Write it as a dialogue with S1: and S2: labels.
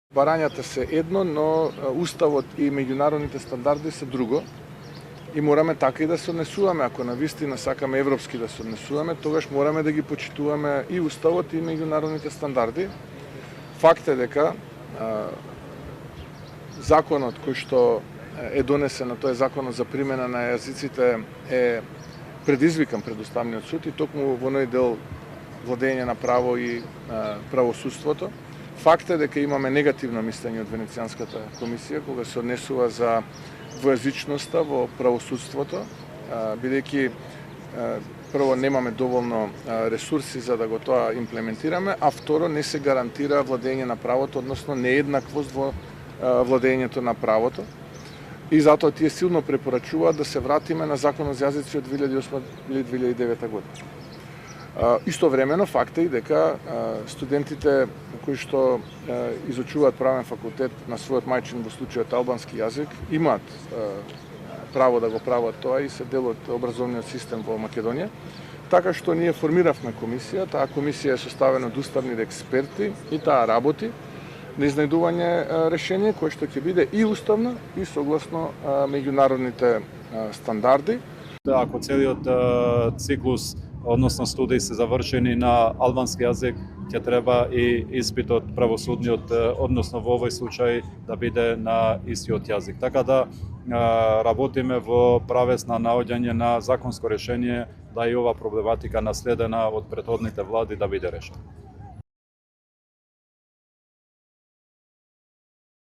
S1: Барањата се едно, но уставот и меѓународните стандарди се друго. И мораме така и да се однесуваме. Ако навистина сакаме европски да се однесуваме, тогаш мораме да ги почитуваме и уставот и меѓународните стандарди. Факт е дека законот кој што е донесен, тој законот за примена на јазиците е предизвикан пред Уставниот суд и токму во оној дел владење на право и правосудството. Факт е дека имаме негативно мислење од Венецијанската комисија кога се однесува за двојазичноста во правосудството, бидејќи прво немаме доволно ресурси за да го тоа имплементираме, а второ не се гарантира владење на правото, односно нееднаквост во владењето на правото. И затоа тие силно препорачуваат да се вратиме на Законот за јазици од 2008 или 2009 година. Истовремено факт е и дека студентите кои што изучуваат правен факултет на својот мајчин, во случајот албански јазик, имаат право да го прават тоа и се дел од образовниот систем во Македонија. Така што ние формиравме комисија, таа комисија е составена од уставни експерти и таа работи на изнајдување решение кое што ќе биде и уставно и согласно меѓународните стандарди.
S2: Ако целиот циклус, односно студии се завршени на албански јазик, ќе треба и испитот правосудниот, односно во овој случај да биде на истиот јазик. Така да работиме во правец на наоѓање на законско решение да и ова проблематика наследена од претходните влади да биде решена.